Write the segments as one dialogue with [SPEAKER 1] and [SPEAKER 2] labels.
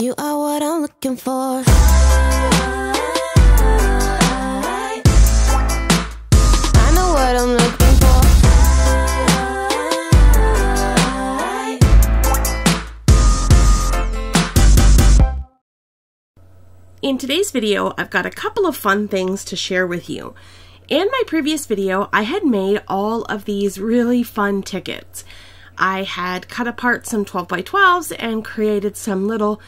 [SPEAKER 1] You are what I'm looking for. I know what I'm looking for.
[SPEAKER 2] In today's video, I've got a couple of fun things to share with you. In my previous video, I had made all of these really fun tickets. I had cut apart some 12x12s and created some little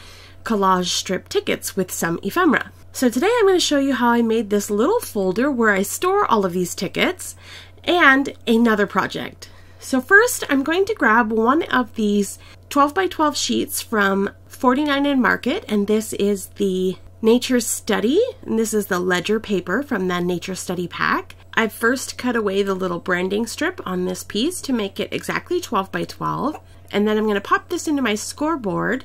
[SPEAKER 2] collage strip tickets with some ephemera. So today I'm going to show you how I made this little folder where I store all of these tickets and another project. So first I'm going to grab one of these 12x12 sheets from 49 Market, and this is the Nature Study, and this is the ledger paper from the Nature Study pack. I first cut away the little branding strip on this piece to make it exactly 12x12, and then I'm going to pop this into my scoreboard,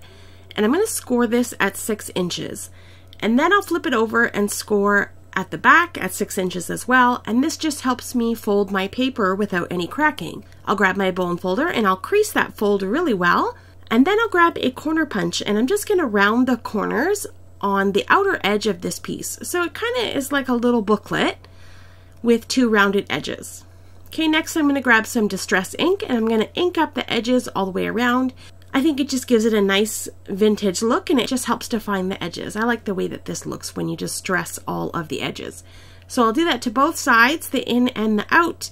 [SPEAKER 2] and I'm going to score this at 6 inches. And then I'll flip it over and score at the back at 6 inches as well, and this just helps me fold my paper without any cracking. I'll grab my bone folder and I'll crease that fold really well, and then I'll grab a corner punch, and I'm just going to round the corners on the outer edge of this piece. So it kind of is like a little booklet with 2 rounded edges. Okay, next I'm going to grab some distress ink, and I'm going to ink up the edges all the way around. I think it just gives it a nice vintage look, and it just helps define the edges. I like the way that this looks when you just stress all of the edges. So I'll do that to both sides, the in and the out.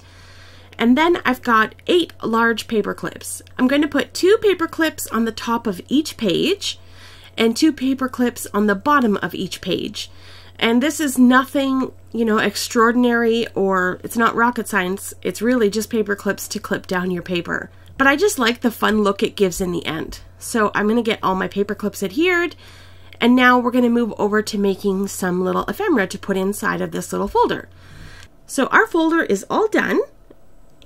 [SPEAKER 2] And then I've got 8 large paper clips. I'm going to put 2 paper clips on the top of each page and 2 paper clips on the bottom of each page. And this is nothing, you know, extraordinary, or it's not rocket science. It's really just paper clips to clip down your paper. But I just like the fun look it gives in the end. So I'm going to get all my paper clips adhered, and now we're going to move over to making some little ephemera to put inside of this little folder. So our folder is all done,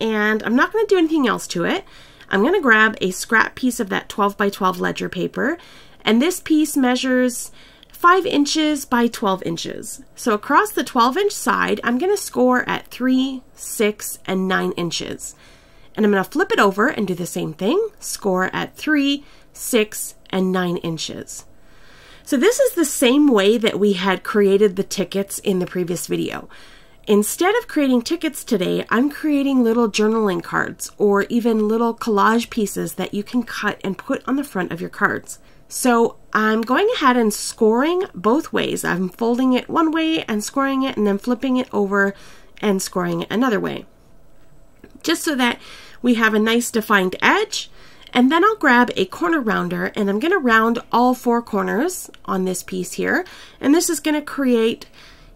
[SPEAKER 2] and I'm not going to do anything else to it. I'm going to grab a scrap piece of that 12x12 ledger paper, and this piece measures 5 inches by 12 inches. So across the 12-inch side, I'm going to score at 3, 6, and 9 inches. And I'm going to flip it over and do the same thing, score at 3, 6, and 9 inches. So this is the same way that we had created the tickets in the previous video. Instead of creating tickets today, I'm creating little journaling cards, or even little collage pieces that you can cut and put on the front of your cards. So I'm going ahead and scoring both ways. I'm folding it one way and scoring it, and then flipping it over and scoring it another way, just so that we have a nice defined edge. And then I'll grab a corner rounder, and I'm going to round all 4 corners on this piece here, and this is going to create,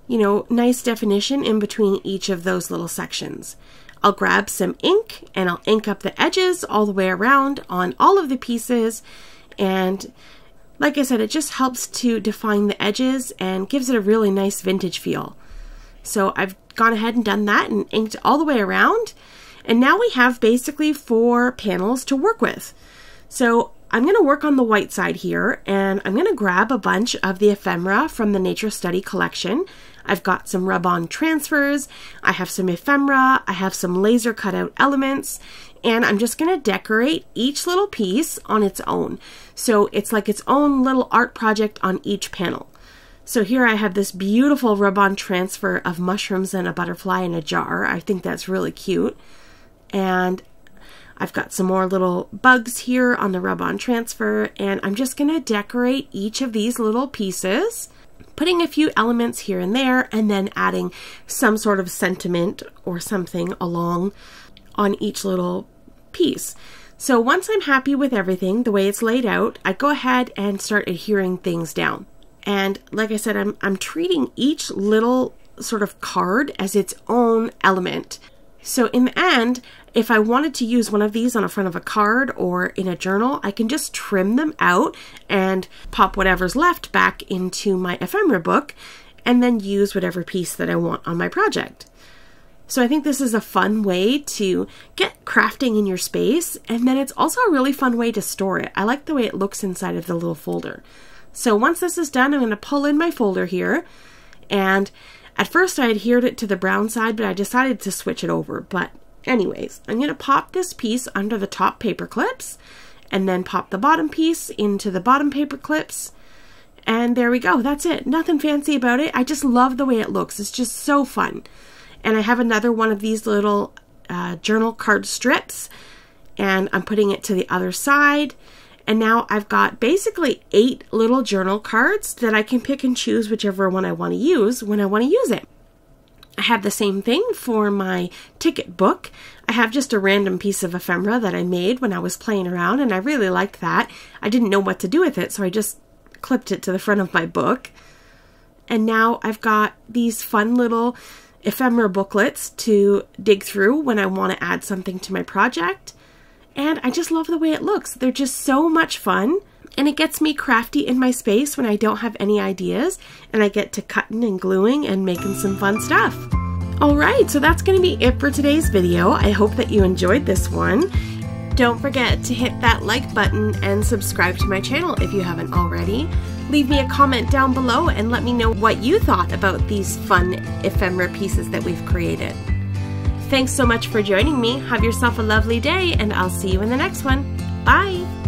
[SPEAKER 2] you know, nice definition in between each of those little sections. I'll grab some ink, and I'll ink up the edges all the way around on all of the pieces. And like I said, it just helps to define the edges and gives it a really nice vintage feel. So I've gone ahead and done that and inked all the way around. And now we have basically 4 panels to work with. So I'm going to work on the white side here, and I'm going to grab a bunch of the ephemera from the Nature Study collection. I've got some rub-on transfers, I have some ephemera, I have some laser cutout elements, and I'm just going to decorate each little piece on its own. So it's like its own little art project on each panel. So here I have this beautiful rub-on transfer of mushrooms and a butterfly in a jar. I think that's really cute. And I've got some more little bugs here on the rub-on transfer, and I'm just going to decorate each of these little pieces, putting a few elements here and there, and then adding some sort of sentiment or something along on each little piece. So once I'm happy with everything, the way it's laid out, I go ahead and start adhering things down. And like I said, I'm treating each little sort of card as its own element. So in the end, if I wanted to use one of these on the front of a card or in a journal, I can just trim them out and pop whatever's left back into my ephemera book, and then use whatever piece that I want on my project. So I think this is a fun way to get crafting in your space, and then it's also a really fun way to store it. I like the way it looks inside of the little folder. So once this is done, I'm going to pull in my folder here, and at first I adhered it to the brown side, but I decided to switch it over. But anyways, I'm going to pop this piece under the top paper clips, and then pop the bottom piece into the bottom paper clips, And there we go. That's it. Nothing fancy about it. I just love the way it looks. It's just so fun. And I have another one of these little journal card strips, and I'm putting it to the other side. And now I've got basically 8 little journal cards that I can pick and choose whichever one I want to use when I want to use it. I have the same thing for my ticket book. I have just a random piece of ephemera that I made when I was playing around, and I really liked that. I didn't know what to do with it, so I just clipped it to the front of my book. And now I've got these fun little ephemera booklets to dig through when I want to add something to my project. And I just love the way it looks. They're just so much fun, and it gets me crafty in my space when I don't have any ideas, and I get to cutting and gluing and making some fun stuff. Alright, so that's going to be it for today's video. I hope that you enjoyed this one. Don't forget to hit that like button and subscribe to my channel if you haven't already. Leave me a comment down below and let me know what you thought about these fun ephemera pieces that we've created. Thanks so much for joining me. Have yourself a lovely day, and I'll see you in the next one. Bye!